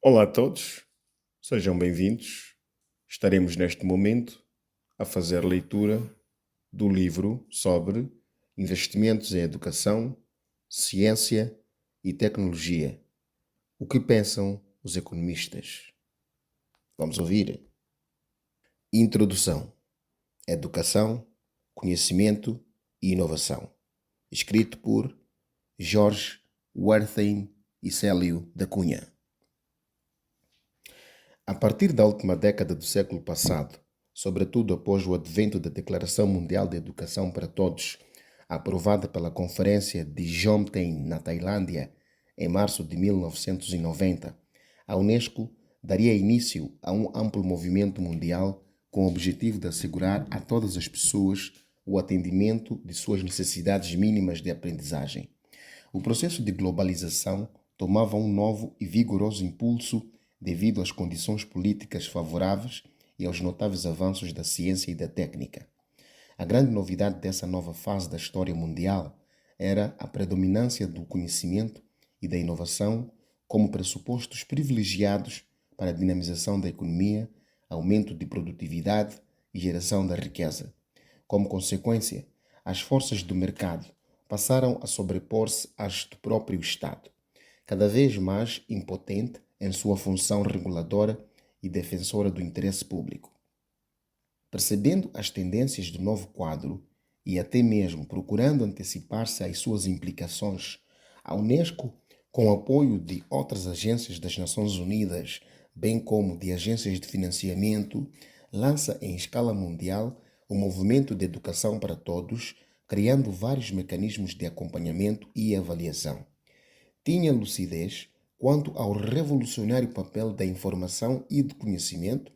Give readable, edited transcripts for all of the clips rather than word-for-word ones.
Olá a todos, sejam bem-vindos. Estaremos neste momento a fazer leitura do livro sobre investimentos em educação, ciência e tecnologia. O que pensam os economistas? Vamos ouvir. Introdução: Educação, Conhecimento e Inovação. Escrito por Jorge Wertheim e Célio da Cunha. A partir da última década do século passado, sobretudo após o advento da Declaração Mundial de Educação para Todos, aprovada pela Conferência de Jomtien na Tailândia em março de 1990, a Unesco daria início a um amplo movimento mundial com o objetivo de assegurar a todas as pessoas o atendimento de suas necessidades mínimas de aprendizagem. O processo de globalização tomava um novo e vigoroso impulso devido às condições políticas favoráveis e aos notáveis avanços da ciência e da técnica. A grande novidade dessa nova fase da história mundial era a predominância do conhecimento e da inovação como pressupostos privilegiados para a dinamização da economia, aumento de produtividade e geração da riqueza. Como consequência, as forças do mercado passaram a sobrepor-se às do próprio Estado, cada vez mais impotente em sua função reguladora e defensora do interesse público. Percebendo as tendências do novo quadro e até mesmo procurando antecipar-se às suas implicações, a Unesco, com o apoio de outras agências das Nações Unidas, bem como de agências de financiamento, lança em escala mundial o movimento de educação para todos, criando vários mecanismos de acompanhamento e avaliação. Tinha lucidez quanto ao revolucionário papel da informação e do conhecimento,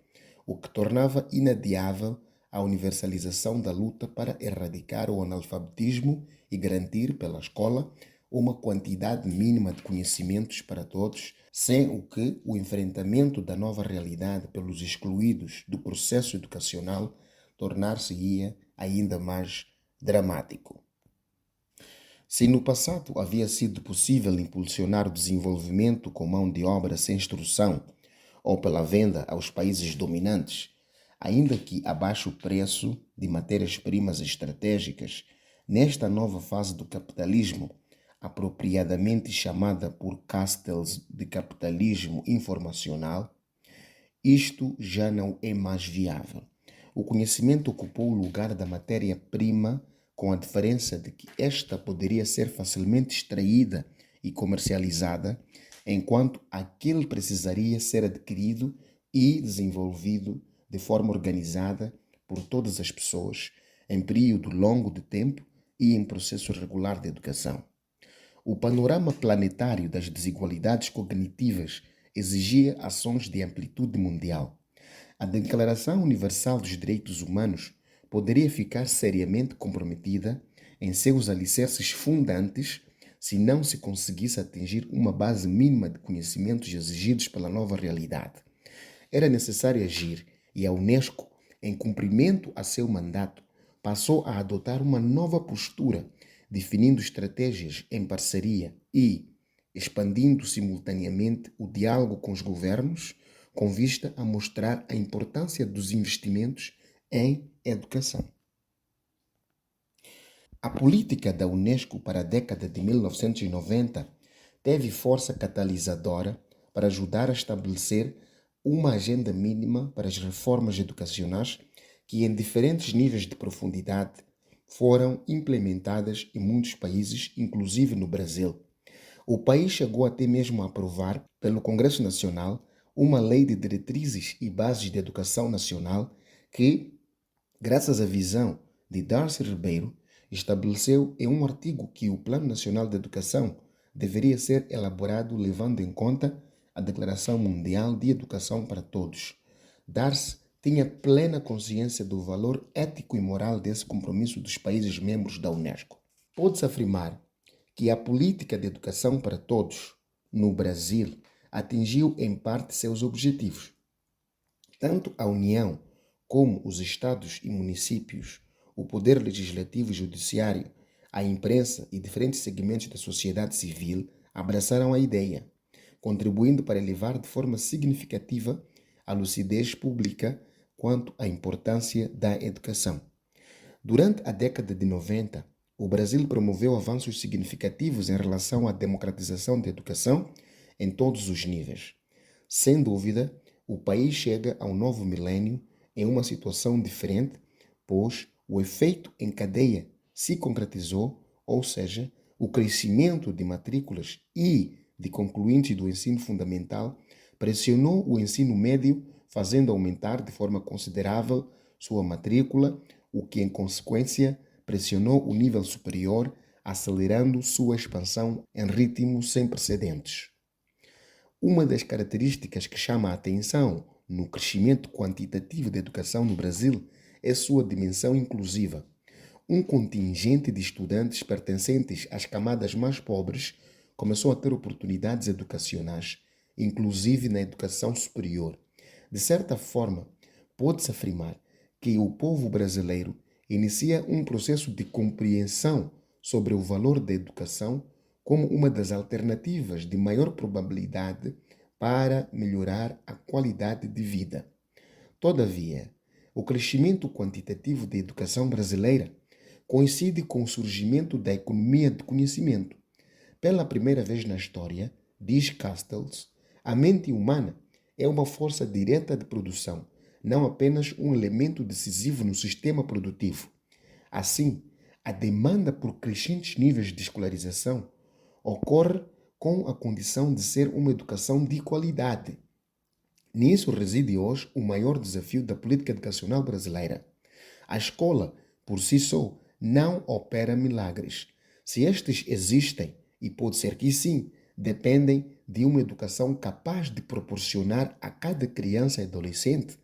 o que tornava inadiável a universalização da luta para erradicar o analfabetismo e garantir pela escola uma quantidade mínima de conhecimentos para todos, sem o que o enfrentamento da nova realidade pelos excluídos do processo educacional tornar-se-ia ainda mais dramático. Se no passado havia sido possível impulsionar o desenvolvimento com mão de obra sem instrução ou pela venda aos países dominantes, ainda que a baixo preço de matérias-primas estratégicas, nesta nova fase do capitalismo, apropriadamente chamada por Castells de capitalismo informacional, isto já não é mais viável. O conhecimento ocupou o lugar da matéria-prima, com a diferença de que esta poderia ser facilmente extraída e comercializada, enquanto aquele precisaria ser adquirido e desenvolvido de forma organizada por todas as pessoas, em período longo de tempo e em processo regular de educação. O panorama planetário das desigualdades cognitivas exigia ações de amplitude mundial. A Declaração Universal dos Direitos Humanos poderia ficar seriamente comprometida em seus alicerces fundantes se não se conseguisse atingir uma base mínima de conhecimentos exigidos pela nova realidade. Era necessário agir e a Unesco, em cumprimento a seu mandato, passou a adotar uma nova postura, definindo estratégias em parceria e expandindo simultaneamente o diálogo com os governos, com vista a mostrar a importância dos investimentos em educação. A política da Unesco para a década de 1990 teve força catalisadora para ajudar a estabelecer uma agenda mínima para as reformas educacionais que, em diferentes níveis de profundidade, foram implementadas em muitos países, inclusive no Brasil. O país chegou até mesmo a aprovar, pelo Congresso Nacional, uma lei de diretrizes e bases de educação nacional que, graças à visão de Darcy Ribeiro, estabeleceu em um artigo que o Plano Nacional de Educação deveria ser elaborado levando em conta a Declaração Mundial de Educação para Todos. Darcy tinha plena consciência do valor ético e moral desse compromisso dos países membros da Unesco. Pode-se afirmar que a política de educação para todos no Brasil atingiu em parte seus objetivos. Tanto a União como os estados e municípios, o poder legislativo e judiciário, a imprensa e diferentes segmentos da sociedade civil abraçaram a ideia. contribuindo para elevar de forma significativa a lucidez pública quanto à importância da educação. Durante a década de 90, o Brasil promoveu avanços significativos em relação à democratização da educação em todos os níveis. Sem dúvida, o país chega ao novo milênio em uma situação diferente, pois o efeito em cadeia se concretizou, ou seja, o crescimento de matrículas e de concluintes do ensino fundamental pressionou o ensino médio, fazendo aumentar de forma considerável sua matrícula, o que, em consequência, pressionou o nível superior, acelerando sua expansão em ritmo sem precedentes. Uma das características que chama a atenção no crescimento quantitativo da educação no Brasil é sua dimensão inclusiva. Um contingente de estudantes pertencentes às camadas mais pobres começou a ter oportunidades educacionais, inclusive na educação superior. De certa forma, pode-se afirmar que o povo brasileiro inicia um processo de compreensão sobre o valor da educação como uma das alternativas de maior probabilidade para melhorar a qualidade de vida. Todavia, o crescimento quantitativo da educação brasileira coincide com o surgimento da economia de conhecimento. Pela primeira vez na história, diz Castells, a mente humana é uma força direta de produção, não apenas um elemento decisivo no sistema produtivo. Assim, a demanda por crescentes níveis de escolarização ocorre com a condição de ser uma educação de qualidade. Nisso reside hoje o maior desafio da política educacional brasileira. A escola, por si só, não opera milagres. Se estes existem, e pode ser que sim, dependem de uma educação capaz de proporcionar a cada criança e adolescente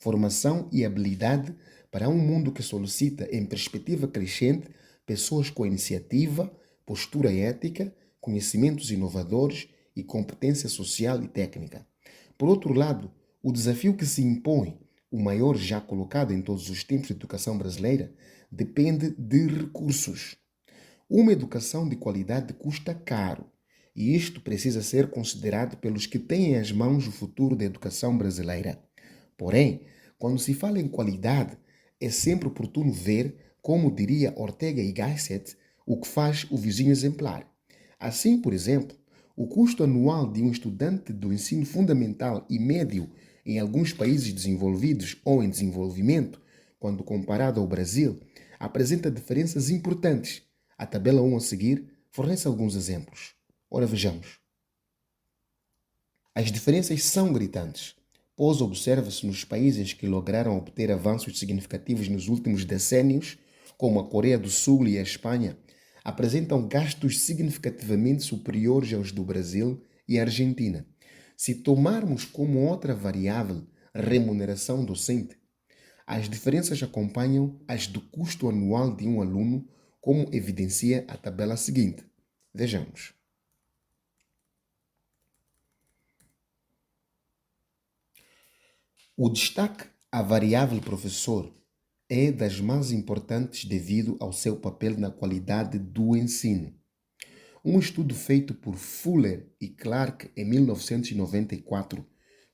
formação e habilidade para um mundo que solicita, em perspectiva crescente, pessoas com iniciativa, postura ética, conhecimentos inovadores e competência social e técnica. Por outro lado, o desafio que se impõe, o maior já colocado em todos os tempos de educação brasileira, depende de recursos. Uma educação de qualidade custa caro, e isto precisa ser considerado pelos que têm em as mãos o futuro da educação brasileira. Porém, quando se fala em qualidade, é sempre oportuno ver, como diria Ortega y Gasset, o que faz o vizinho exemplar. Assim, por exemplo, o custo anual de um estudante do ensino fundamental e médio em alguns países desenvolvidos ou em desenvolvimento, quando comparado ao Brasil, apresenta diferenças importantes. A tabela 1 a seguir fornece alguns exemplos. Ora, vejamos. As diferenças são gritantes, pois observa-se nos países que lograram obter avanços significativos nos últimos decênios, como a Coreia do Sul e a Espanha, apresentam gastos significativamente superiores aos do Brasil e Argentina. Se tomarmos como outra variável a remuneração docente, as diferenças acompanham as do custo anual de um aluno, como evidencia a tabela seguinte. Vejamos. O destaque à variável professor é das mais importantes devido ao seu papel na qualidade do ensino. Um estudo feito por Fuller e Clark em 1994,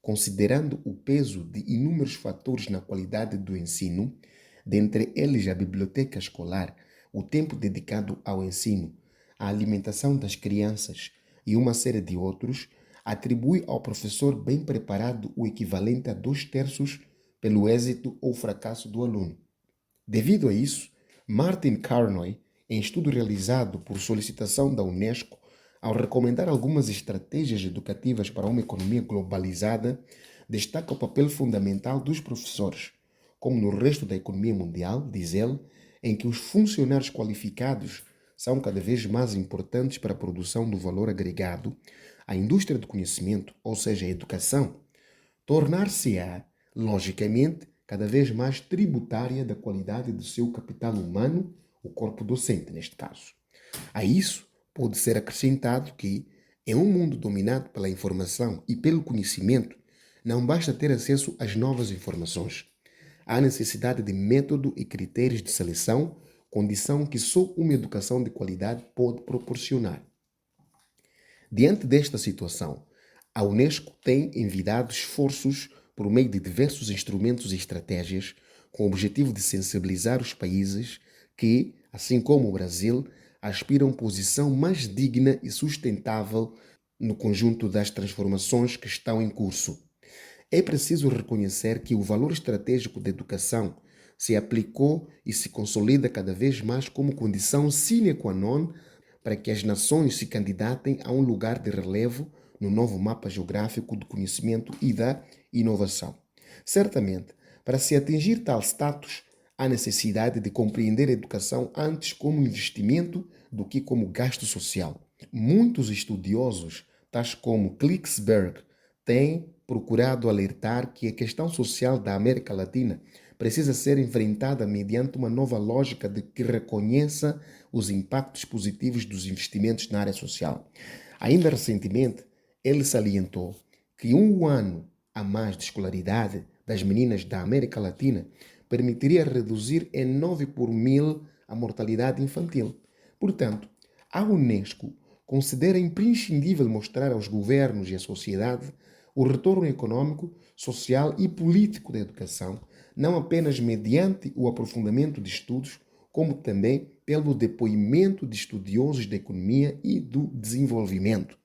considerando o peso de inúmeros fatores na qualidade do ensino, dentre eles a biblioteca escolar, o tempo dedicado ao ensino, a alimentação das crianças e uma série de outros, atribui ao professor bem preparado o equivalente a 2/3 pelo êxito ou fracasso do aluno. Devido a isso, Martin Carnoy, em estudo realizado por solicitação da Unesco, ao recomendar algumas estratégias educativas para uma economia globalizada, destaca o papel fundamental dos professores, como no resto da economia mundial, diz ele, em que os funcionários qualificados são cada vez mais importantes para a produção do valor agregado, a indústria do conhecimento, ou seja, a educação, tornar-se-á, logicamente, cada vez mais tributária da qualidade do seu capital humano, o corpo docente, neste caso. A isso pode ser acrescentado que, em um mundo dominado pela informação e pelo conhecimento, não basta ter acesso às novas informações. Há necessidade de método e critérios de seleção, condição que só uma educação de qualidade pode proporcionar. Diante desta situação, A Unesco tem envidado esforços por meio de diversos instrumentos e estratégias com o objetivo de sensibilizar os países que, assim como o Brasil, aspiram a uma posição mais digna e sustentável no conjunto das transformações que estão em curso. É preciso reconhecer que o valor estratégico da educação se aplicou e se consolida cada vez mais como condição sine qua non para que as nações se candidatem a um lugar de relevo no novo mapa geográfico do conhecimento e da inovação. Certamente, para se atingir tal status, há necessidade de compreender a educação antes como investimento do que como gasto social. Muitos estudiosos, tais como Klicksberg, têm procurado alertar que a questão social da América Latina precisa ser enfrentada mediante uma nova lógica de que reconheça os impactos positivos dos investimentos na área social. Ainda recentemente, ele salientou que um ano a mais de escolaridade das meninas da América Latina permitiria reduzir em 9 por mil a mortalidade infantil. Portanto, a Unesco considera imprescindível mostrar aos governos e à sociedade o retorno econômico, social e político da educação, não apenas mediante o aprofundamento de estudos, como também pelo depoimento de estudiosos da economia e do desenvolvimento.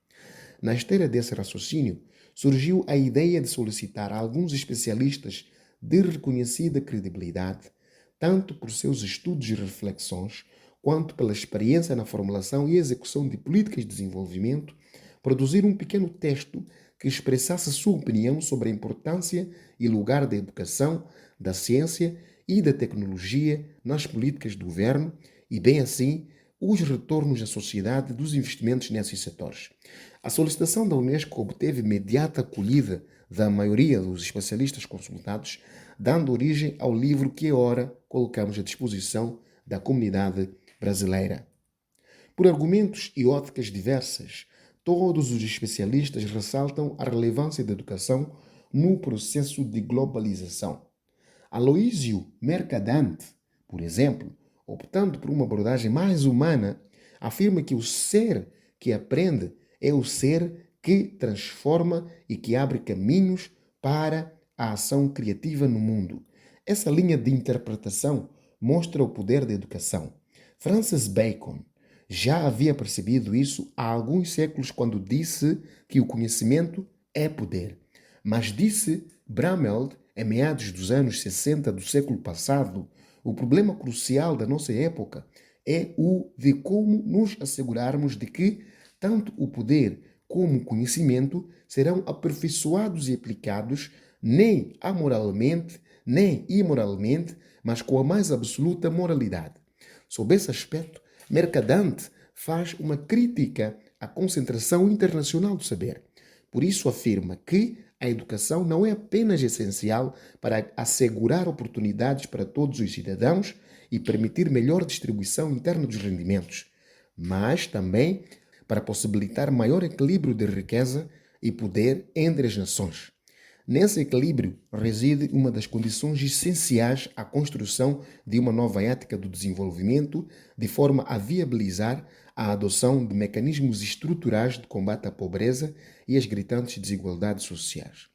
Na esteira desse raciocínio, surgiu a ideia de solicitar a alguns especialistas de reconhecida credibilidade, tanto por seus estudos e reflexões, quanto pela experiência na formulação e execução de políticas de desenvolvimento, produzir um pequeno texto que expressasse sua opinião sobre a importância e lugar da educação, da ciência e da tecnologia nas políticas do governo e, bem assim, os retornos à sociedade dos investimentos nesses setores. A solicitação da Unesco obteve imediata acolhida da maioria dos especialistas consultados, dando origem ao livro que agora colocamos à disposição da comunidade brasileira. Por argumentos e óticas diversas, todos os especialistas ressaltam a relevância da educação no processo de globalização. Aloísio Mercadante, por exemplo, optando por uma abordagem mais humana, afirma que o ser que aprende é o ser que transforma e que abre caminhos para a ação criativa no mundo. Essa linha de interpretação mostra o poder da educação. Francis Bacon já havia percebido isso há alguns séculos quando disse que o conhecimento é poder. Mas disse Brameld, em meados dos anos 60 do século passado, o problema crucial da nossa época é o de como nos assegurarmos de que tanto o poder como o conhecimento serão aperfeiçoados e aplicados nem amoralmente, nem imoralmente, mas com a mais absoluta moralidade. Sob esse aspecto, Mercadante faz uma crítica à concentração internacional do saber. Por isso afirma que a educação não é apenas essencial para assegurar oportunidades para todos os cidadãos e permitir melhor distribuição interna dos rendimentos, mas também para possibilitar maior equilíbrio de riqueza e poder entre as nações. Nesse equilíbrio reside uma das condições essenciais à construção de uma nova ética do desenvolvimento, de forma a viabilizar a adoção de mecanismos estruturais de combate à pobreza e às gritantes desigualdades sociais.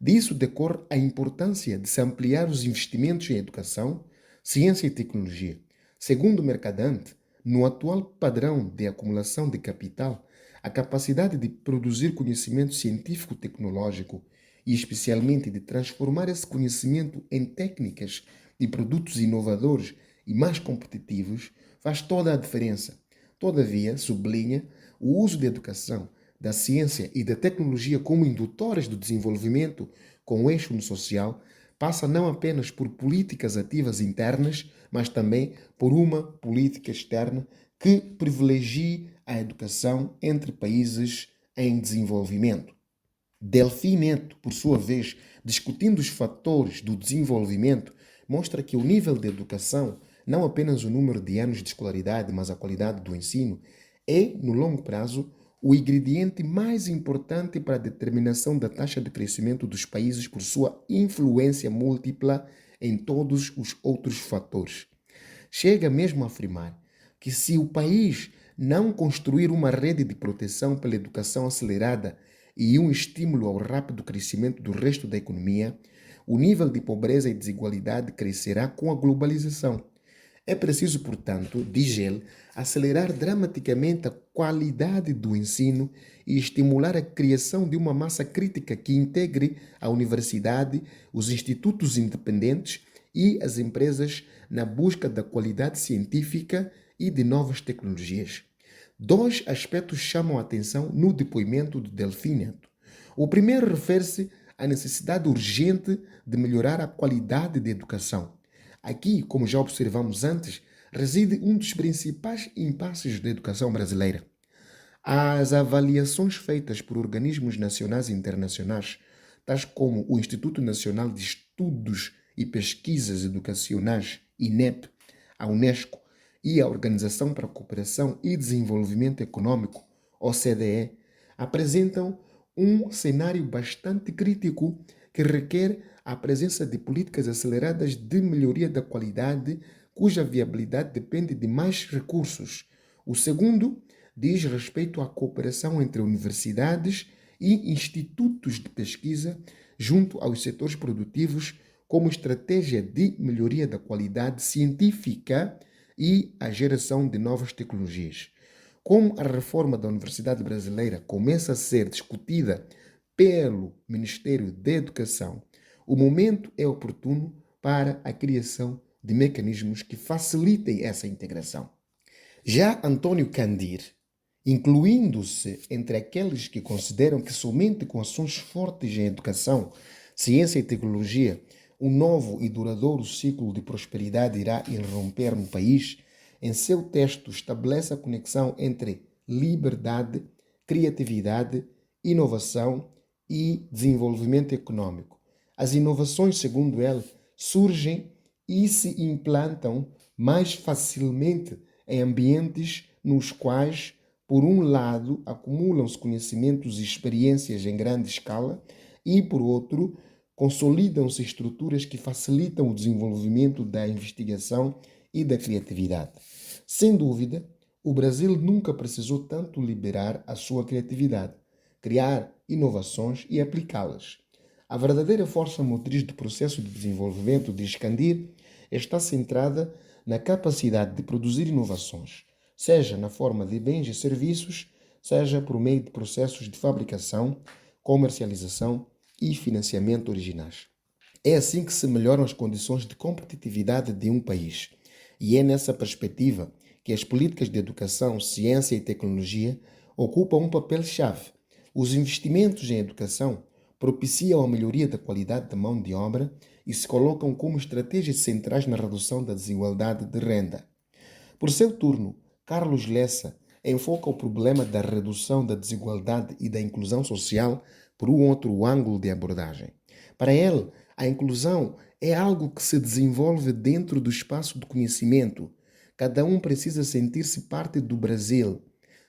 Disso decorre a importância de se ampliar os investimentos em educação, ciência e tecnologia. Segundo Mercadante, no atual padrão de acumulação de capital, a capacidade de produzir conhecimento científico-tecnológico e especialmente de transformar esse conhecimento em técnicas e produtos inovadores e mais competitivos faz toda a diferença. Todavia, sublinha, o uso da educação, da ciência e da tecnologia como indutores do desenvolvimento com eixo no social passa não apenas por políticas ativas internas, mas também por uma política externa que privilegie a educação entre países em desenvolvimento. Delfim Neto, por sua vez, discutindo os fatores do desenvolvimento, mostra que o nível de educação, não apenas o número de anos de escolaridade, mas a qualidade do ensino, é, no longo prazo, o ingrediente mais importante para a determinação da taxa de crescimento dos países por sua influência múltipla em todos os outros fatores. Chega mesmo a afirmar que se o país não construir uma rede de proteção pela educação acelerada, e um estímulo ao rápido crescimento do resto da economia, o nível de pobreza e desigualdade crescerá com a globalização. É preciso, portanto, diz ele, acelerar dramaticamente a qualidade do ensino e estimular a criação de uma massa crítica que integre a universidade, os institutos independentes e as empresas na busca da qualidade científica e de novas tecnologias. Dois aspectos chamam a atenção no depoimento de Delfim Neto. O primeiro refere-se à necessidade urgente de melhorar a qualidade da educação. Aqui, como já observamos antes, reside um dos principais impasses da educação brasileira. As avaliações feitas por organismos nacionais e internacionais, tais como o Instituto Nacional de Estudos e Pesquisas Educacionais, INEP, a Unesco e a Organização para a Cooperação e Desenvolvimento Econômico, OCDE, apresentam um cenário bastante crítico que requer a presença de políticas aceleradas de melhoria da qualidade, cuja viabilidade depende de mais recursos. O segundo diz respeito à cooperação entre universidades e institutos de pesquisa junto aos setores produtivos como estratégia de melhoria da qualidade científica e a geração de novas tecnologias. Como a reforma da Universidade Brasileira começa a ser discutida pelo Ministério da Educação, o momento é oportuno para a criação de mecanismos que facilitem essa integração. Já Antônio Candir, incluindo-se entre aqueles que consideram que somente com ações fortes em educação, ciência e tecnologia, um novo e duradouro ciclo de prosperidade irá irromper no país, em seu texto estabelece a conexão entre liberdade, criatividade, inovação e desenvolvimento econômico. As inovações, segundo ele, surgem e se implantam mais facilmente em ambientes nos quais, por um lado, acumulam-se conhecimentos e experiências em grande escala e, por outro, consolidam-se estruturas que facilitam o desenvolvimento da investigação e da criatividade. Sem dúvida, o Brasil nunca precisou tanto liberar a sua criatividade, criar inovações e aplicá-las. A verdadeira força motriz do processo de desenvolvimento, diz Candir, está centrada na capacidade de produzir inovações, seja na forma de bens e serviços, seja por meio de processos de fabricação, comercialização e financiamento originais. É assim que se melhoram as condições de competitividade de um país. E é nessa perspectiva que as políticas de educação, ciência e tecnologia ocupam um papel-chave. Os investimentos em educação propiciam a melhoria da qualidade da mão de obra e se colocam como estratégias centrais na redução da desigualdade de renda. Por seu turno, Carlos Lessa enfoca o problema da redução da desigualdade e da inclusão social por um outro ângulo de abordagem. Para ele, a inclusão é algo que se desenvolve dentro do espaço do conhecimento. Cada um precisa sentir-se parte do Brasil.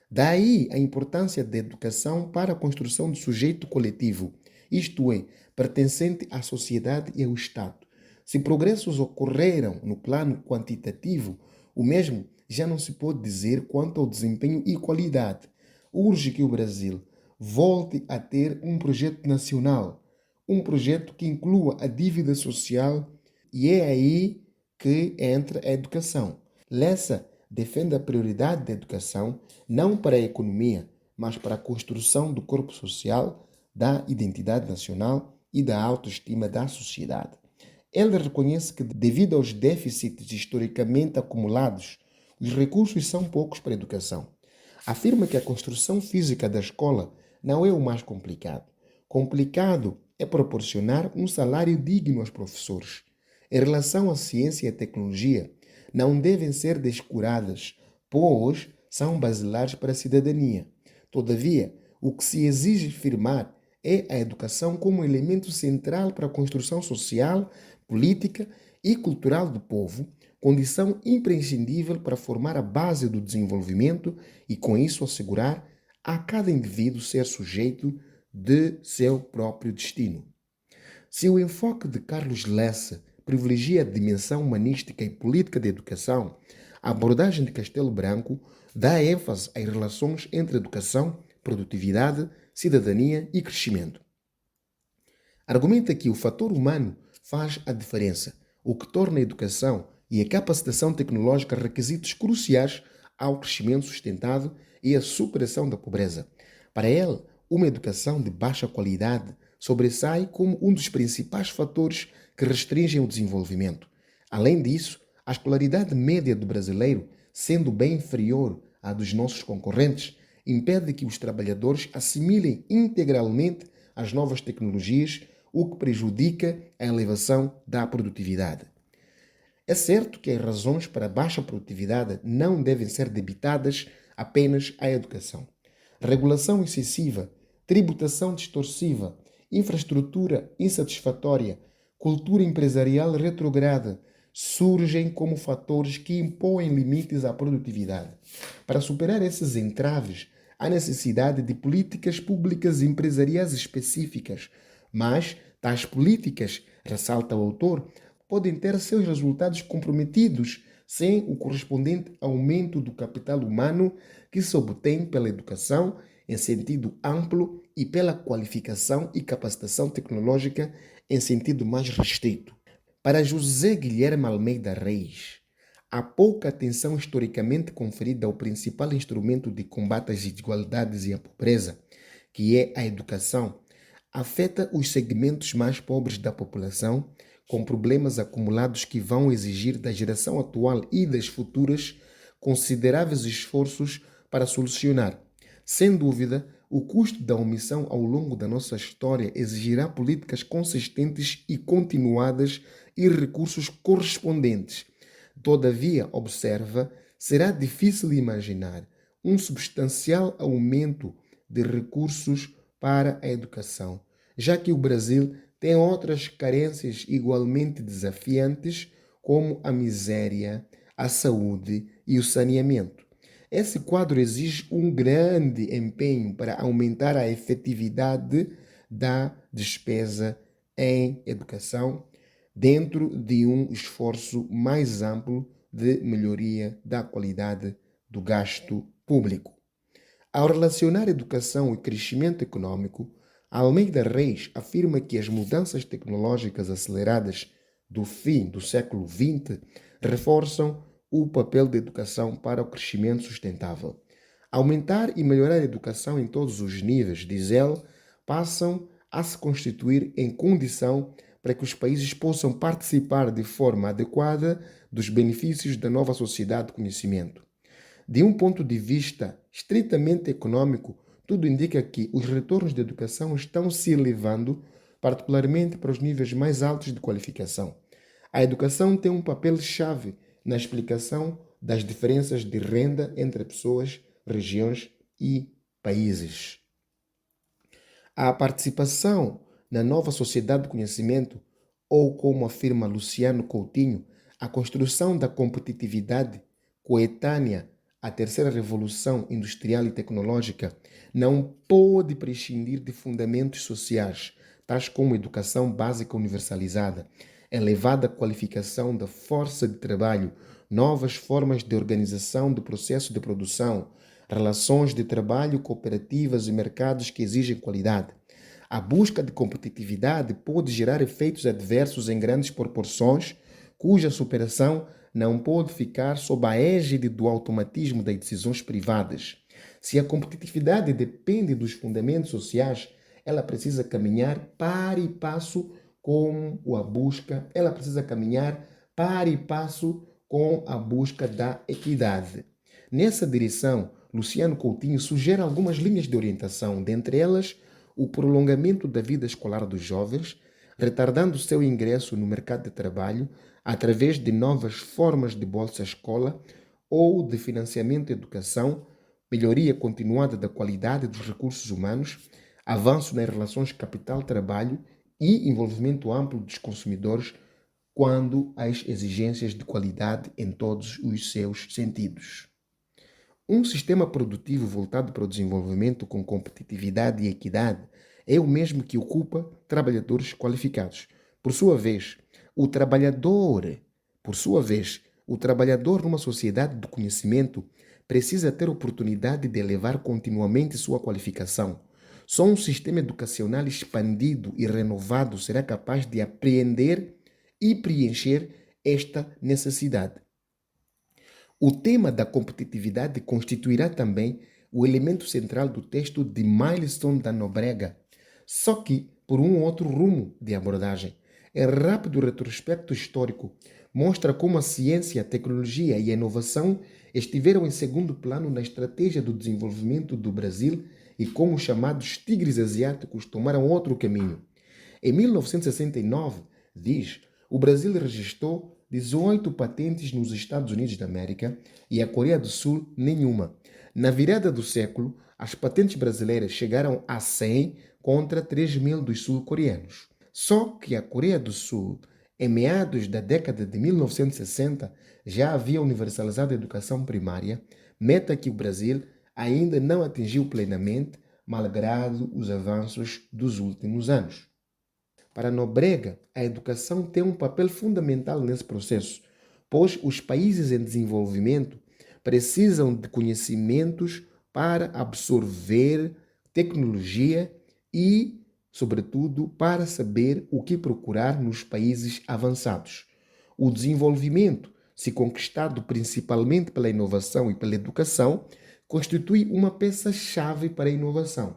Daí a importância da educação para a construção do sujeito coletivo, isto é, pertencente à sociedade e ao Estado. Se progressos ocorreram no plano quantitativo, o mesmo já não se pode dizer quanto ao desempenho e qualidade. Urge que o Brasil volte a ter um projeto nacional, um projeto que inclua a dívida social, e é aí que entra a educação. Lessa defende a prioridade da educação não para a economia, mas para a construção do corpo social, da identidade nacional e da autoestima da sociedade. Ele reconhece que, devido aos déficits historicamente acumulados, os recursos são poucos para a educação. Afirma que a construção física da escola não é o mais complicado. Complicado é proporcionar um salário digno aos professores. Em relação à ciência e à tecnologia, não devem ser descuradas, pois são basilares para a cidadania. Todavia, o que se exige firmar é a educação como elemento central para a construção social, política e cultural do povo, condição imprescindível para formar a base do desenvolvimento e, com isso, assegurar a cada indivíduo ser sujeito de seu próprio destino. Se o enfoque de Carlos Lessa privilegia a dimensão humanística e política da educação, a abordagem de Castelo Branco dá ênfase às relações entre educação, produtividade, cidadania e crescimento. Argumenta que o fator humano faz a diferença, o que torna a educação e a capacitação tecnológica requisitos cruciais ao crescimento sustentável e à superação da pobreza. Para ele, uma educação de baixa qualidade sobressai como um dos principais fatores que restringem o desenvolvimento. Além disso, a escolaridade média do brasileiro, sendo bem inferior à dos nossos concorrentes, impede que os trabalhadores assimilem integralmente as novas tecnologias, o que prejudica a elevação da produtividade. É certo que as razões para a baixa produtividade não devem ser debitadas apenas à educação. Regulação excessiva, tributação distorsiva, infraestrutura insatisfatória, cultura empresarial retrograda surgem como fatores que impõem limites à produtividade. Para superar esses entraves, há necessidade de políticas públicas empresariais específicas, mas tais políticas, ressalta o autor, podem ter seus resultados comprometidos sem o correspondente aumento do capital humano que se obtém pela educação em sentido amplo e pela qualificação e capacitação tecnológica em sentido mais restrito. Para José Guilherme Almeida Reis, há pouca atenção historicamente conferida ao principal instrumento de combate às desigualdades e à pobreza, que é a educação. Afeta os segmentos mais pobres da população, com problemas acumulados que vão exigir da geração atual e das futuras consideráveis esforços para solucionar. Sem dúvida, o custo da omissão ao longo da nossa história exigirá políticas consistentes e continuadas e recursos correspondentes. Todavia, observa, será difícil imaginar um substancial aumento de recursos para a educação, já que o Brasil tem outras carências igualmente desafiantes, como a miséria, a saúde e o saneamento. Esse quadro exige um grande empenho para aumentar a efetividade da despesa em educação, dentro de um esforço mais amplo de melhoria da qualidade do gasto público. Ao relacionar educação e crescimento econômico, Almeida Reis afirma que as mudanças tecnológicas aceleradas do fim do século XX reforçam o papel da educação para o crescimento sustentável. Aumentar e melhorar a educação em todos os níveis, diz ele, passam a se constituir em condição para que os países possam participar de forma adequada dos benefícios da nova sociedade de conhecimento. De um ponto de vista estritamente econômico, tudo indica que os retornos da educação estão se elevando, particularmente para os níveis mais altos de qualificação. A educação tem um papel-chave na explicação das diferenças de renda entre pessoas, regiões e países. A participação na nova sociedade do conhecimento, ou como afirma Luciano Coutinho, a construção da competitividade coetânea à terceira revolução industrial e tecnológica, não pode prescindir de fundamentos sociais, tais como educação básica universalizada, elevada qualificação da força de trabalho, novas formas de organização do processo de produção, relações de trabalho cooperativas e mercados que exigem qualidade. A busca de competitividade pode gerar efeitos adversos em grandes proporções, cuja superação não pode ficar sob a égide do automatismo das decisões privadas. Se a competitividade depende dos fundamentos sociais, ela precisa caminhar par e passo com a busca, da equidade. Nessa direção, Luciano Coutinho sugere algumas linhas de orientação, dentre elas o prolongamento da vida escolar dos jovens, retardando seu ingresso no mercado de trabalho através de novas formas de bolsa-escola ou de financiamento de educação, melhoria continuada da qualidade dos recursos humanos, avanço nas relações capital-trabalho e envolvimento amplo dos consumidores quando às exigências de qualidade em todos os seus sentidos. Um sistema produtivo voltado para o desenvolvimento com competitividade e equidade é o mesmo que ocupa trabalhadores qualificados. Por sua vez, o trabalhador numa sociedade do conhecimento precisa ter oportunidade de elevar continuamente sua qualificação. Só um sistema educacional expandido e renovado será capaz de apreender e preencher esta necessidade. O tema da competitividade constituirá também o elemento central do texto de Milestone da Nóbrega, só que por um outro rumo de abordagem. Em rápido retrospecto histórico, mostra como a ciência, a tecnologia e a inovação estiveram em segundo plano na estratégia do desenvolvimento do Brasil e como os chamados tigres asiáticos tomaram outro caminho. Em 1969, diz, o Brasil registrou 18 patentes nos Estados Unidos da América e a Coreia do Sul nenhuma. Na virada do século, as patentes brasileiras chegaram a 100 contra 3.000 dos sul-coreanos. Só que a Coreia do Sul, em meados da década de 1960, já havia universalizado a educação primária, meta que o Brasil ainda não atingiu plenamente, malgrado os avanços dos últimos anos. Para Nóbrega, a educação tem um papel fundamental nesse processo, pois os países em desenvolvimento precisam de conhecimentos para absorver tecnologia e, sobretudo, para saber o que procurar nos países avançados. O desenvolvimento, se conquistado principalmente pela inovação e pela educação, constitui uma peça-chave para a inovação.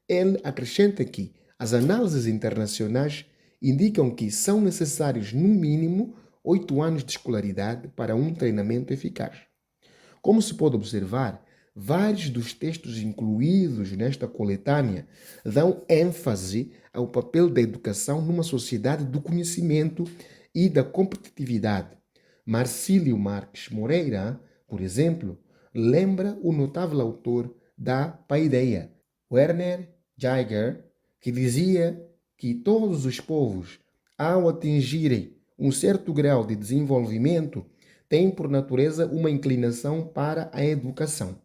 Ele acrescenta que as análises internacionais indicam que são necessários, no mínimo, 8 anos de escolaridade para um treinamento eficaz. Como se pode observar, vários dos textos incluídos nesta coletânea dão ênfase ao papel da educação numa sociedade do conhecimento e da competitividade. Marcílio Marques Moreira, por exemplo, lembra o notável autor da Paideia, Werner Jaeger, que dizia que todos os povos, ao atingirem um certo grau de desenvolvimento, têm por natureza uma inclinação para a educação.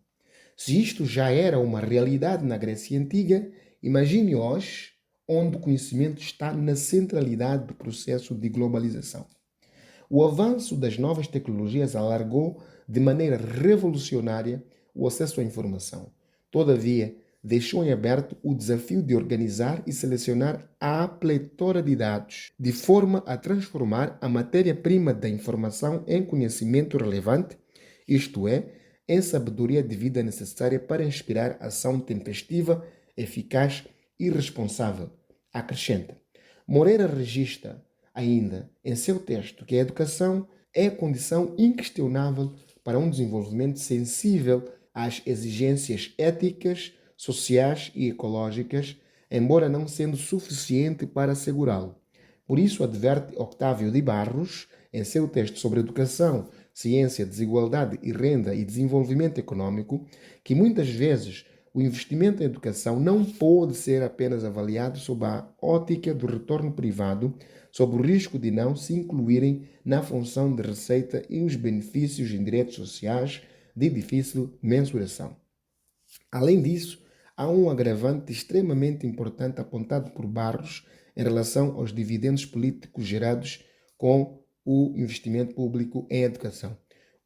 Se isto já era uma realidade na Grécia Antiga, imagine hoje, onde o conhecimento está na centralidade do processo de globalização. O avanço das novas tecnologias alargou de maneira revolucionária o acesso à informação. Todavia, deixou em aberto o desafio de organizar e selecionar a pletora de dados, de forma a transformar a matéria-prima da informação em conhecimento relevante, isto é, em sabedoria de vida necessária para inspirar ação tempestiva, eficaz e responsável. Acrescenta. Moreira registra ainda em seu texto que a educação é condição inquestionável para um desenvolvimento sensível às exigências éticas, sociais e ecológicas, embora não sendo suficiente para assegurá-lo. Por isso, adverte Octávio de Barros, em seu texto sobre educação, ciência, desigualdade e renda e desenvolvimento econômico, que muitas vezes o investimento em educação não pode ser apenas avaliado sob a ótica do retorno privado, sob o risco de não se incluírem na função de receita e os benefícios indiretos sociais de difícil mensuração. Além disso, há um agravante extremamente importante apontado por Barros em relação aos dividendos políticos gerados com o investimento público em educação.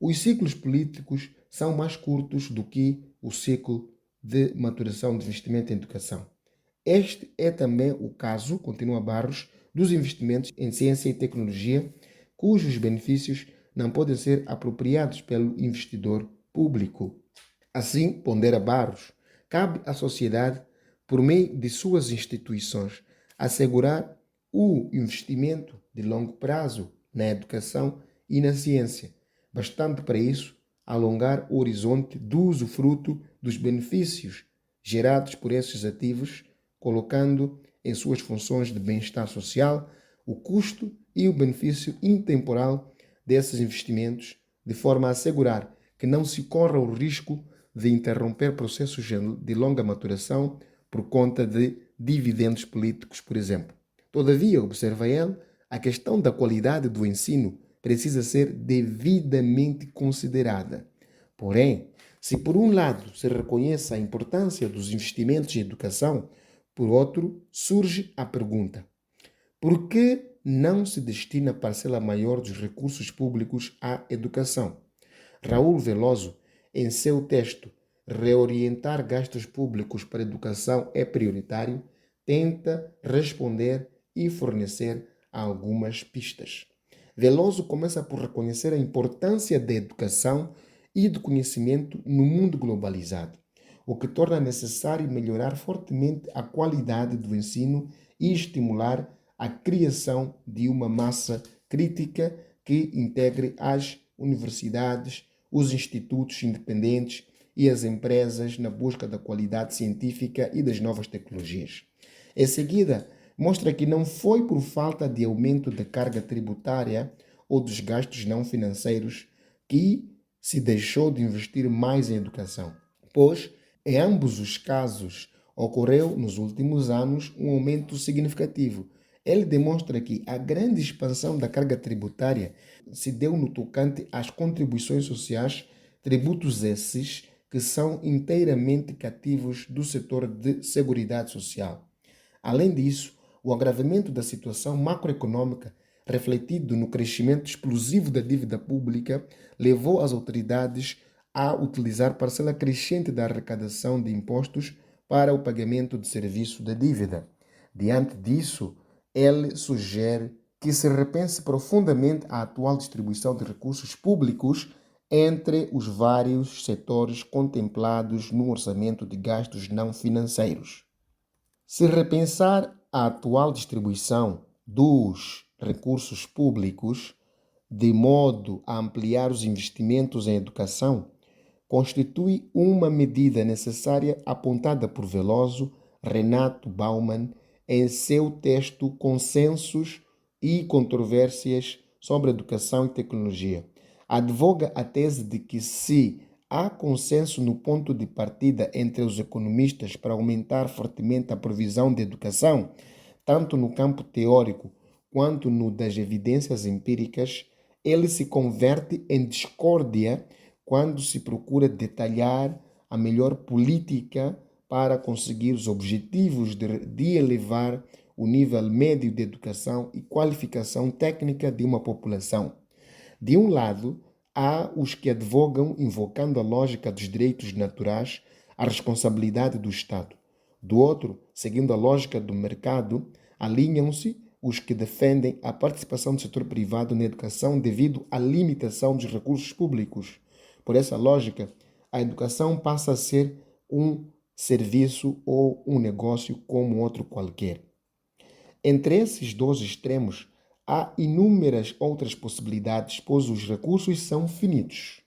Os ciclos políticos são mais curtos do que o ciclo de maturação de investimento em educação. Este é também o caso, continua Barros, dos investimentos em ciência e tecnologia, cujos benefícios não podem ser apropriados pelo investidor público. Assim, pondera Barros, cabe à sociedade, por meio de suas instituições, assegurar o investimento de longo prazo na educação e na ciência, bastante para isso alongar o horizonte do usufruto dos benefícios gerados por esses ativos, colocando em suas funções de bem-estar social o custo e o benefício intemporal desses investimentos, de forma a assegurar que não se corra o risco de interromper processos de longa maturação por conta de dividendos políticos, por exemplo. Todavia, observa ele, a questão da qualidade do ensino precisa ser devidamente considerada. Porém, se por um lado se reconhece a importância dos investimentos em educação, por outro surge a pergunta: por que não se destina parcela maior dos recursos públicos à educação? Raul Veloso, em seu texto reorientar gastos públicos para educação é prioritário, tenta responder e fornecer algumas pistas. Veloso começa por reconhecer a importância da educação e do conhecimento no mundo globalizado, o que torna necessário melhorar fortemente a qualidade do ensino e estimular a criação de uma massa crítica que integre as universidades, os institutos independentes e as empresas na busca da qualidade científica e das novas tecnologias. Em seguida, mostra que não foi por falta de aumento da carga tributária ou dos gastos não financeiros que se deixou de investir mais em educação, pois, em ambos os casos, ocorreu nos últimos anos um aumento significativo. Ele demonstra que a grande expansão da carga tributária se deu no tocante às contribuições sociais, tributos esses que são inteiramente cativos do setor de seguridade social. Além disso, o agravamento da situação macroeconômica, refletido no crescimento explosivo da dívida pública, levou as autoridades a utilizar parcela crescente da arrecadação de impostos para o pagamento de serviço da dívida. Diante disso, ele sugere que se repense profundamente a atual distribuição de recursos públicos entre os vários setores contemplados no orçamento de gastos não financeiros. Se repensar a atual distribuição dos recursos públicos de modo a ampliar os investimentos em educação, constitui uma medida necessária apontada por Veloso, Renato Bauman, em seu texto Consensos e Controvérsias sobre Educação e Tecnologia. Advoga a tese de que se há consenso no ponto de partida entre os economistas para aumentar fortemente a provisão de educação, tanto no campo teórico quanto no das evidências empíricas, ele se converte em discórdia quando se procura detalhar a melhor política para conseguir os objetivos de elevar o nível médio de educação e qualificação técnica de uma população. De um lado, há os que advogam invocando a lógica dos direitos naturais, a responsabilidade do Estado. Do outro, seguindo a lógica do mercado, alinham-se os que defendem a participação do setor privado na educação devido à limitação dos recursos públicos. Por essa lógica, a educação passa a ser um serviço ou um negócio como outro qualquer. Entre esses dois extremos, há inúmeras outras possibilidades, pois os recursos são finitos.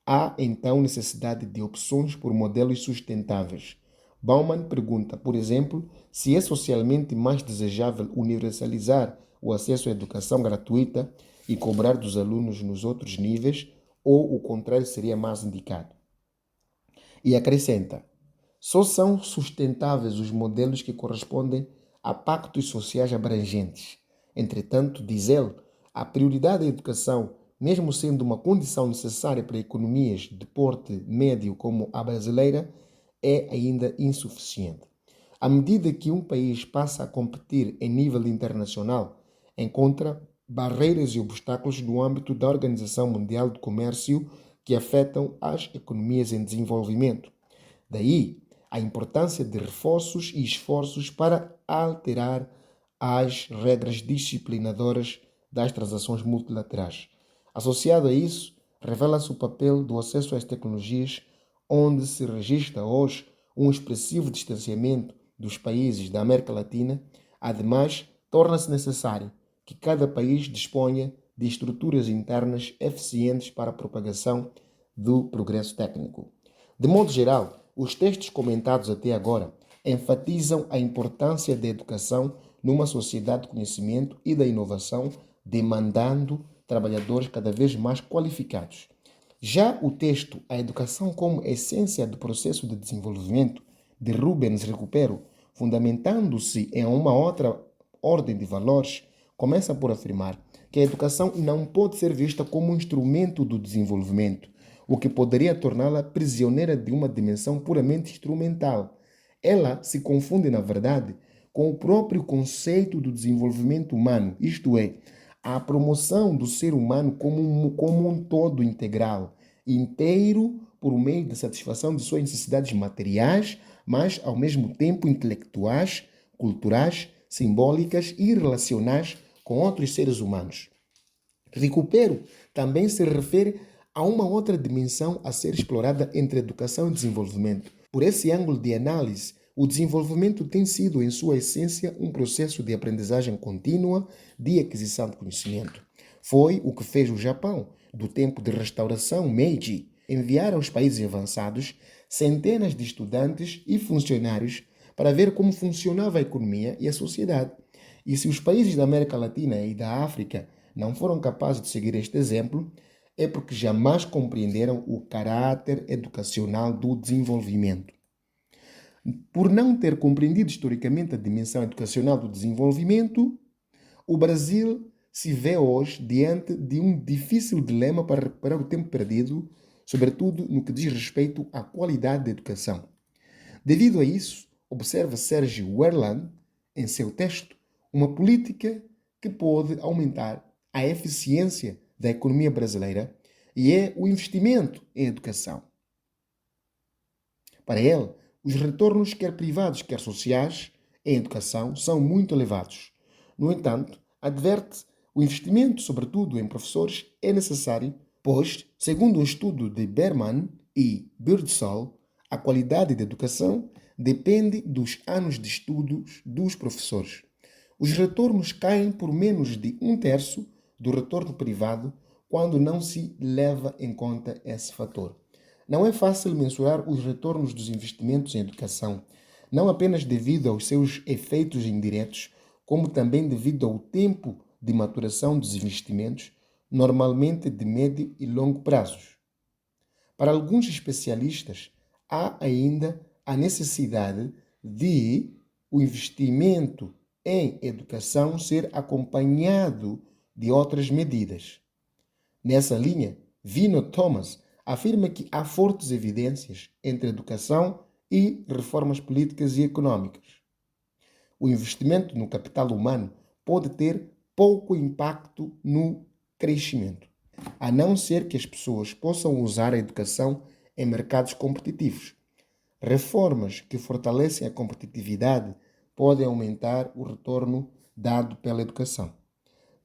Há, então, necessidade de opções por modelos sustentáveis. Bauman pergunta, por exemplo, se é socialmente mais desejável universalizar o acesso à educação gratuita e cobrar dos alunos nos outros níveis, ou o contrário seria mais indicado. E acrescenta, só são sustentáveis os modelos que correspondem a pactos sociais abrangentes. Entretanto, diz ele, a prioridade da educação, mesmo sendo uma condição necessária para economias de porte médio como a brasileira, é ainda insuficiente. À medida que um país passa a competir em nível internacional, encontra barreiras e obstáculos no âmbito da Organização Mundial do Comércio que afetam as economias em desenvolvimento. Daí, a importância de reforços e esforços para alterar as regras disciplinadoras das transações multilaterais. Associado a isso, revela-se o papel do acesso às tecnologias, onde se registra hoje um expressivo distanciamento dos países da América Latina. Ademais, torna-se necessário que cada país disponha de estruturas internas eficientes para a propagação do progresso técnico. De modo geral, os textos comentados até agora enfatizam a importância da educação numa sociedade de conhecimento e da inovação, demandando trabalhadores cada vez mais qualificados. Já o texto A Educação como Essência do Processo de Desenvolvimento, de Rubens Recupero, fundamentando-se em uma outra ordem de valores, começa por afirmar que a educação não pode ser vista como um instrumento do desenvolvimento, o que poderia torná-la prisioneira de uma dimensão puramente instrumental. Ela se confunde, na verdade, com o próprio conceito do desenvolvimento humano, isto é, a promoção do ser humano como um todo integral, inteiro por meio da satisfação de suas necessidades materiais, mas ao mesmo tempo intelectuais, culturais, simbólicas e relacionais com outros seres humanos. Recupero também se refere a uma outra dimensão a ser explorada entre educação e desenvolvimento. Por esse ângulo de análise, o desenvolvimento tem sido, em sua essência, um processo de aprendizagem contínua, de aquisição de conhecimento. Foi o que fez o Japão, do tempo de restauração Meiji, enviar aos países avançados centenas de estudantes e funcionários para ver como funcionava a economia e a sociedade. E se os países da América Latina e da África não foram capazes de seguir este exemplo, é porque jamais compreenderam o caráter educacional do desenvolvimento. Por não ter compreendido historicamente a dimensão educacional do desenvolvimento, o Brasil se vê hoje diante de um difícil dilema para recuperar o tempo perdido, sobretudo no que diz respeito à qualidade da educação. Devido a isso, observa Sérgio Werland, em seu texto, uma política que pode aumentar a eficiência da economia brasileira e é o investimento em educação. Para ele, os retornos, quer privados, quer sociais, em educação são muito elevados. No entanto, adverte o investimento, sobretudo em professores, é necessário, pois, segundo um estudo de Berman e Birdsall, a qualidade da educação depende dos anos de estudos dos professores. Os retornos caem por menos de 1/3 do retorno privado quando não se leva em conta esse fator. Não é fácil mensurar os retornos dos investimentos em educação, não apenas devido aos seus efeitos indiretos, como também devido ao tempo de maturação dos investimentos, normalmente de médio e longo prazos. Para alguns especialistas, há ainda a necessidade de o investimento em educação ser acompanhado de outras medidas. Nessa linha, Vino Thomas afirma que há fortes evidências entre educação e reformas políticas e econômicas. O investimento no capital humano pode ter pouco impacto no crescimento, a não ser que as pessoas possam usar a educação em mercados competitivos. Reformas que fortalecem a competitividade podem aumentar o retorno dado pela educação.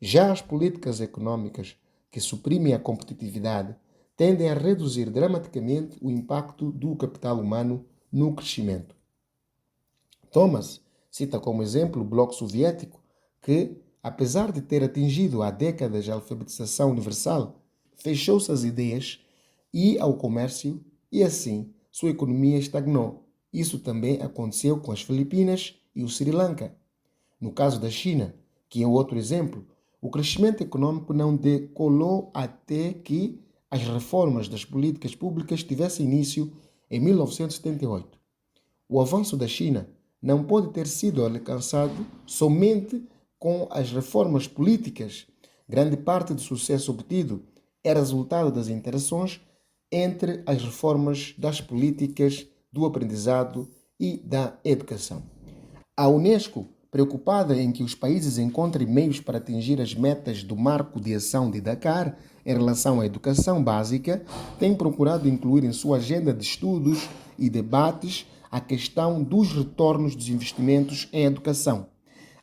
Já as políticas econômicas que suprimem a competitividade tendem a reduzir dramaticamente o impacto do capital humano no crescimento. Thomas cita como exemplo o Bloco Soviético, que, apesar de ter atingido há décadas a alfabetização universal, fechou-se às ideias e ao comércio e, assim, sua economia estagnou. Isso também aconteceu com as Filipinas e o Sri Lanka. No caso da China, que é outro exemplo, o crescimento econômico não decolou até que as reformas das políticas públicas tivessem início em 1978. O avanço da China não pode ter sido alcançado somente com as reformas políticas. Grande parte do sucesso obtido é resultado das interações entre as reformas das políticas do aprendizado e da educação. A Unesco, preocupada em que os países encontrem meios para atingir as metas do Marco de Ação de Dakar em relação à educação básica, tem procurado incluir em sua agenda de estudos e debates a questão dos retornos dos investimentos em educação.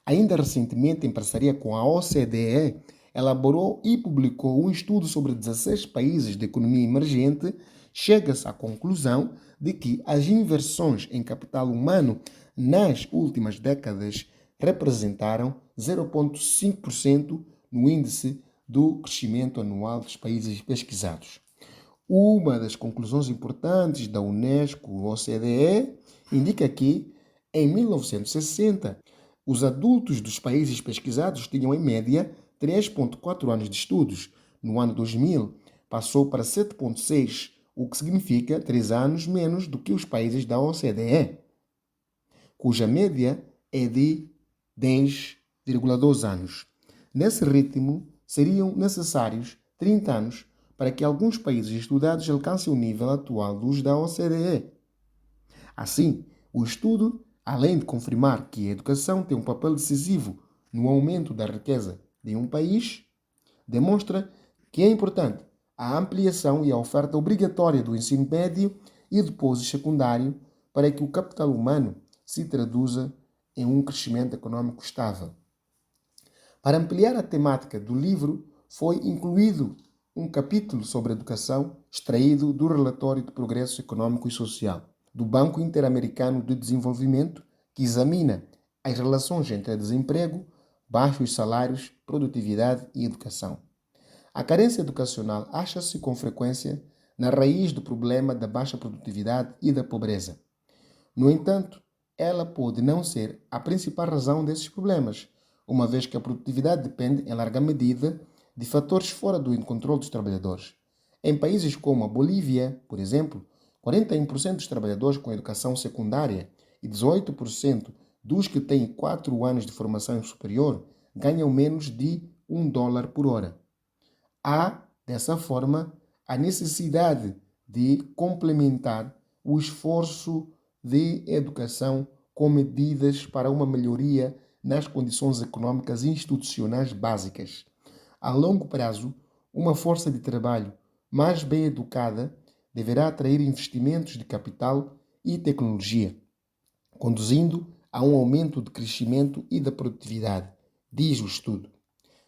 Ainda recentemente, em parceria com a OCDE, elaborou e publicou um estudo sobre 16 países de economia emergente. Chega-se à conclusão de que as inversões em capital humano nas últimas décadas representaram 0,5% no índice do crescimento anual dos países pesquisados. Uma das conclusões importantes da Unesco-OCDE indica que, em 1960, os adultos dos países pesquisados tinham, em média, 3,4 anos de estudos. No ano 2000, passou para 7,6, o que significa 3 anos menos do que os países da OCDE, cuja média é de 10,2 anos. Nesse ritmo, seriam necessários 30 anos para que alguns países estudados alcancem o nível atual dos da OCDE. Assim, o estudo, além de confirmar que a educação tem um papel decisivo no aumento da riqueza de um país, demonstra que é importante a ampliação e a oferta obrigatória do ensino médio e depois secundário para que o capital humano se traduza em um crescimento econômico estável. Para ampliar a temática do livro, foi incluído um capítulo sobre educação extraído do Relatório de Progresso Econômico e Social do Banco Interamericano de Desenvolvimento, que examina as relações entre desemprego, baixos salários, produtividade e educação. A carência educacional acha-se com frequência na raiz do problema da baixa produtividade e da pobreza. No entanto, ela pode não ser a principal razão desses problemas, uma vez que a produtividade depende, em larga medida, de fatores fora do controle dos trabalhadores. Em países como a Bolívia, por exemplo, 41% dos trabalhadores com educação secundária e 18% dos que têm 4 anos de formação superior ganham menos de $1 por hora. Há, dessa forma, a necessidade de complementar o esforço de educação com medidas para uma melhoria nas condições econômicas e institucionais básicas. A longo prazo, uma força de trabalho mais bem educada deverá atrair investimentos de capital e tecnologia, conduzindo a um aumento de crescimento e da produtividade, diz o estudo.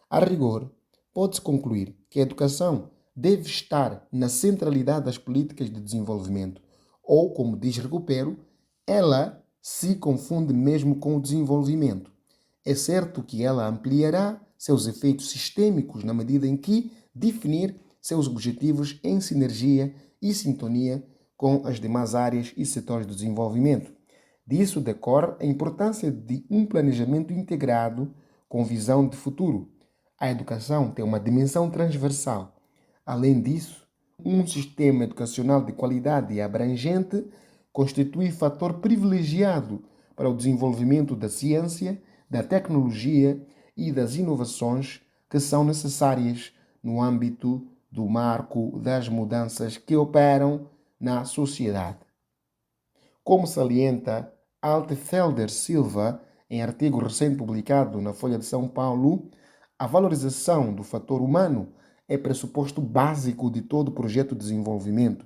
A rigor, pode-se concluir que a educação deve estar na centralidade das políticas de desenvolvimento, ou, como diz Recupero, ela se confunde mesmo com o desenvolvimento. É certo que ela ampliará seus efeitos sistêmicos na medida em que definir seus objetivos em sinergia e sintonia com as demais áreas e setores do desenvolvimento. Disso decorre a importância de um planejamento integrado com visão de futuro. A educação tem uma dimensão transversal. Além disso, um sistema educacional de qualidade e abrangente constitui fator privilegiado para o desenvolvimento da ciência, da tecnologia e das inovações que são necessárias no âmbito do marco das mudanças que operam na sociedade. Como salienta Altfelder Silva, em artigo recente publicado na Folha de São Paulo, a valorização do fator humano é pressuposto básico de todo projeto de desenvolvimento.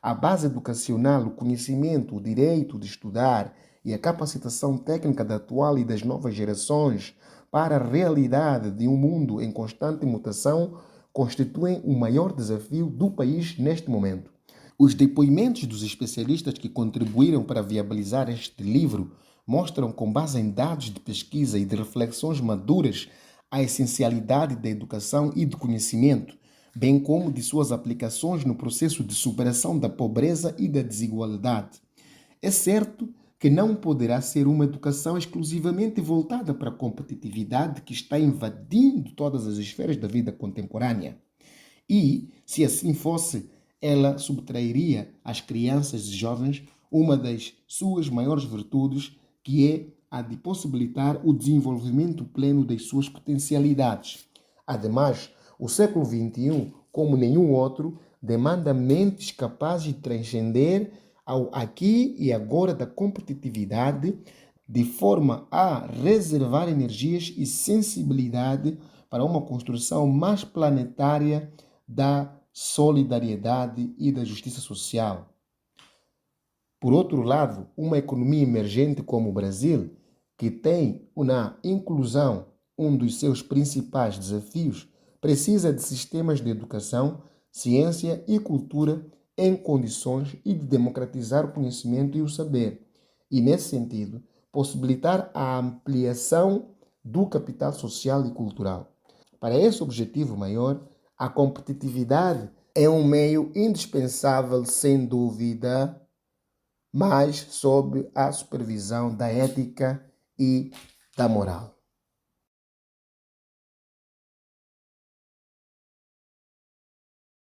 A base educacional, o conhecimento, o direito de estudar e a capacitação técnica da atual e das novas gerações para a realidade de um mundo em constante mutação constituem o maior desafio do país neste momento. Os depoimentos dos especialistas que contribuíram para viabilizar este livro mostram, com base em dados de pesquisa e de reflexões maduras, a essencialidade da educação e do conhecimento, bem como de suas aplicações no processo de superação da pobreza e da desigualdade. É certo que não poderá ser uma educação exclusivamente voltada para a competitividade que está invadindo todas as esferas da vida contemporânea. E, se assim fosse, ela subtrairia às crianças e jovens uma das suas maiores virtudes, que é a de possibilitar o desenvolvimento pleno das suas potencialidades. Ademais, o século XXI, como nenhum outro, demanda mentes capazes de transcender ao aqui e agora da competitividade, de forma a reservar energias e sensibilidade para uma construção mais planetária da solidariedade e da justiça social. Por outro lado, uma economia emergente como o Brasil, que tem na inclusão um dos seus principais desafios, precisa de sistemas de educação, ciência e cultura em condições e de democratizar o conhecimento e o saber, e, nesse sentido, possibilitar a ampliação do capital social e cultural. Para esse objetivo maior, a competitividade é um meio indispensável, sem dúvida, mas sob a supervisão da ética e da moral.